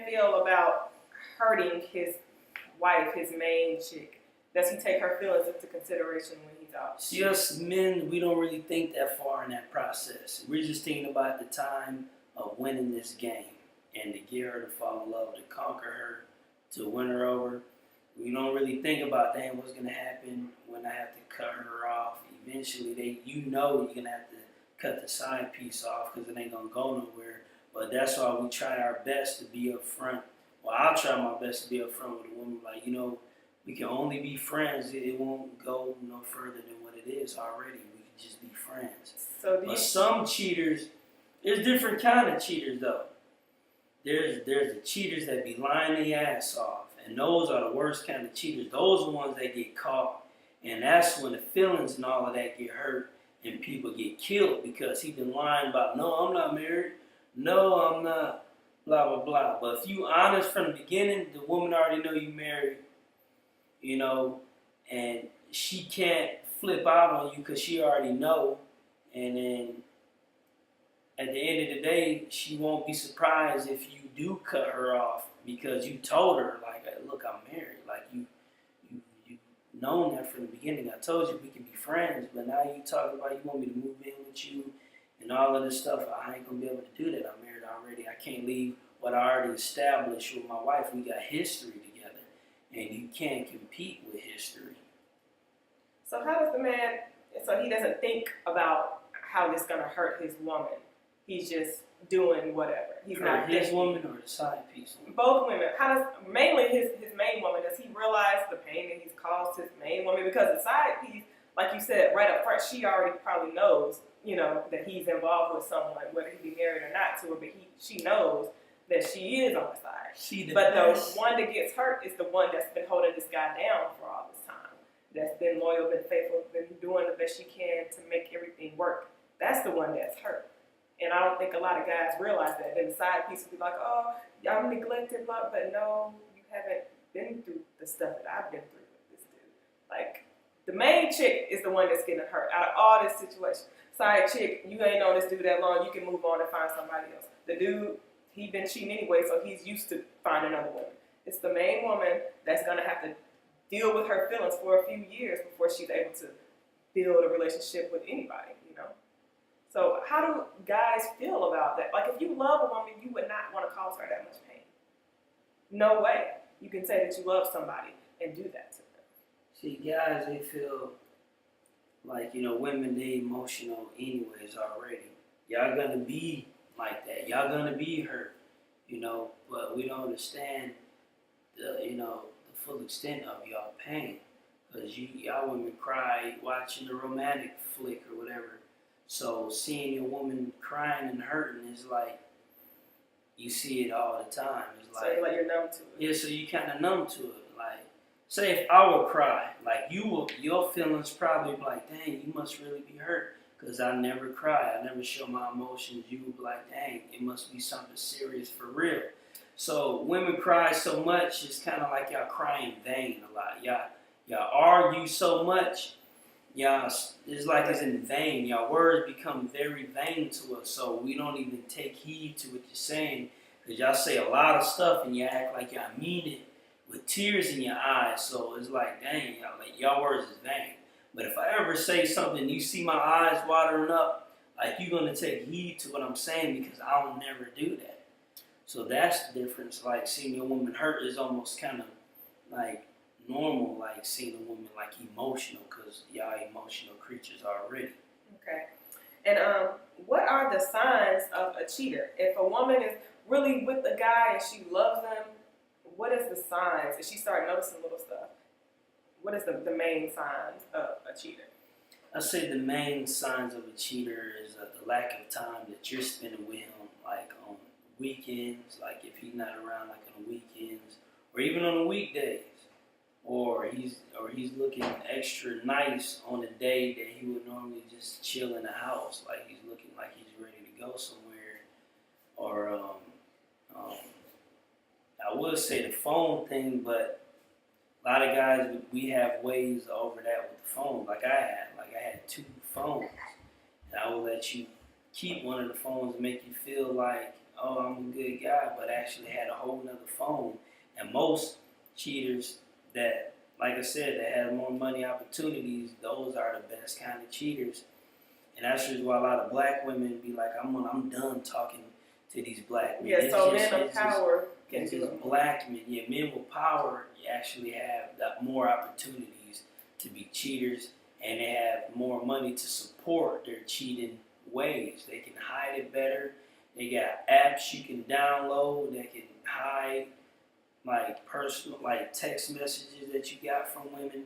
feel about hurting his wife, his main chick? Does he take her feelings into consideration when he's out? See, us men, we don't really think that far in that process. We're just thinking about the time of winning this game and to get her to fall in love, to conquer her, to win her over. We don't really think about, dang, what's going to happen when I have to cut her off. Eventually, you're going to have to cut the side piece off because it ain't going to go nowhere. But that's why we try our best to be up front. Well, I'll try my best to be up front with a woman. Like, we can only be friends. It won't go no further than what it is already. We can just be friends. But some cheaters, there's different kind of cheaters, though. There's the cheaters that be lying their ass off. And those are the worst kind of cheaters. Those are the ones that get caught. And that's when the feelings and all of that get hurt and people get killed because he been lying about, no, I'm not married. No, I'm not, blah, blah, blah. But if you honest from the beginning, the woman already know you married, and she can't flip out on you because she already know. And then at the end of the day, she won't be surprised if you do cut her off because you told her, like, look, I'm married. Like, you've known that from the beginning. I told you we can be friends, but now you talking about you want me to move in with you and all of this stuff. I ain't going to be able to do that. I'm married already. I can't leave what I already established with my wife. We got history together, and you can't compete with history. So how does the man, so he doesn't think about how this is going to hurt his woman. He's just doing whatever. He's not his woman or the side piece woman? Both women. How does, mainly his main woman, does he realize the pain that he's caused his main woman? Because the side piece, like you said, right up front, she already probably knows, that he's involved with someone, whether he be married or not to her, but she knows that she is on the side. But the one that gets hurt is the one that's been holding this guy down for all this time. That's been loyal, been faithful, been doing the best she can to make everything work. That's the one that's hurt. And I don't think a lot of guys realize that. Then the side piece will be like, oh, I'm neglected, but no, you haven't been through the stuff that I've been through with this dude. Like, the main chick is the one that's getting hurt out of all this situation. Side chick, you ain't known this dude that long, you can move on and find somebody else. The dude, he been cheating anyway, so he's used to finding another woman. It's the main woman that's going to have to deal with her feelings for a few years before she's able to build a relationship with anybody, So how do guys feel about that? Like, if you love a woman, you would not want to cause her that much pain. No way you can say that you love somebody and do that to them. See, guys, they feel like, women, they emotional anyways already. Y'all gonna be like that. Y'all gonna be hurt, but we don't understand the full extent of y'all pain. Because y'all women cry watching a romantic flick or whatever. So seeing your woman crying and hurting is like, you see it all the time. It's so you're numb to it. Yeah, so you kind of numb to it. Like, say if I would cry, like your feelings probably be like, dang, you must really be hurt. Because I never cry. I never show my emotions. You would be like, dang, it must be something serious for real. So women cry so much, it's kind of like y'all cry in vain a lot. Y'all argue so much. Y'all, it's like it's in vain. Y'all words become very vain to us, so we don't even take heed to what you're saying. Because y'all say a lot of stuff and you act like y'all mean it with tears in your eyes. So it's like, dang, y'all words is vain. But if I ever say something, you see my eyes watering up, like you're going to take heed to what I'm saying because I'll never do that. So that's the difference. Like seeing a woman hurt is almost kind of like normal, like seeing a woman like emotional, because y'all emotional creatures already. Okay. And what are the signs of a cheater? If a woman is really with a guy and she loves him, what is the signs? If she starts noticing little stuff, what is the main signs of a cheater? I say the main signs of a cheater is the lack of time that you're spending with him, like on weekends, like if he's not around, like on the weekends, or even on the weekdays. Or he's looking extra nice on a day that he would normally just chill in the house, like he's looking like he's ready to go somewhere. Or I would say the phone thing, but a lot of guys, we have ways over that with the phone. Like I had 2 phones, and I would let you keep one of the phones and make you feel like, oh, I'm a good guy, but actually had a whole nother phone. And most cheaters that, like I said, that have more money opportunities, those are the best kind of cheaters. And that's just why a lot of black women be like, I'm done talking to these black men. Yeah, so men of power can it's do just it. black men. Yeah, men with power actually have more opportunities to be cheaters, and they have more money to support their cheating ways. They can hide it better. They got apps you can download that can hide like personal, like text messages that you got from women.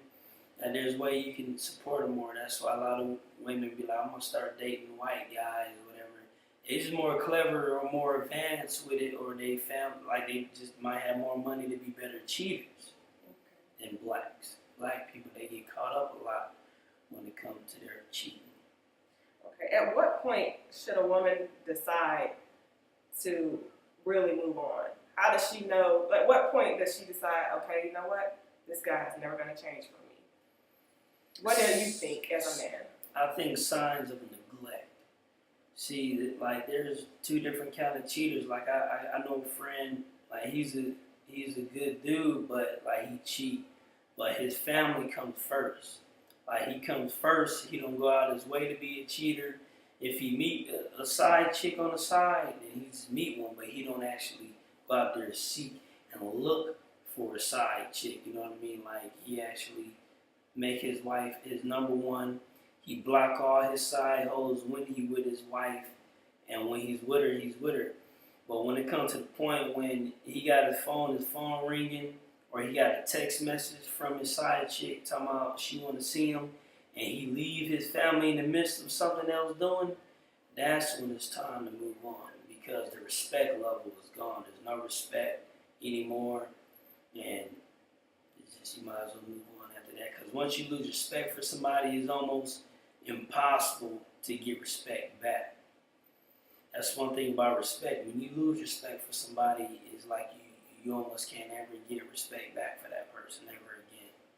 And there's way you can support them more. That's why a lot of women be like, I'm gonna start dating white guys or whatever. They just more clever or more advanced with it, or they found like they just might have more money to be better cheaters than blacks. Black people, they get caught up a lot when it comes to their cheating. Okay. At what point should a woman decide to really move on? How does she know? Like, what point does she decide? Okay, you know what? This guy is never going to change for me. What do you think as a man? I think signs of neglect. See, like there's two different kind of cheaters. Like I know a friend, like he's a good dude, but like he cheat, but his family comes first. Like he comes first. He don't go out his way to be a cheater. If he meet a side chick on the side, then he just meet one, but he don't actually go out there and seek and look for a side chick. You know what I mean? Like he actually make his wife his number one. He block all his side hoes when he with his wife, and when he's with her, he's with her. But when it comes to the point when he got his phone ringing, or he got a text message from his side chick talking about she want to see him, and he leave his family in the midst of something else doing, that's when it's time to move on, because the respect level is gone. There's no respect anymore, and it's just, you might as well move on after that. Because once you lose respect for somebody, it's almost impossible to get respect back. That's one thing about respect. When you lose respect for somebody, it's like you almost can't ever get respect back for that person ever again.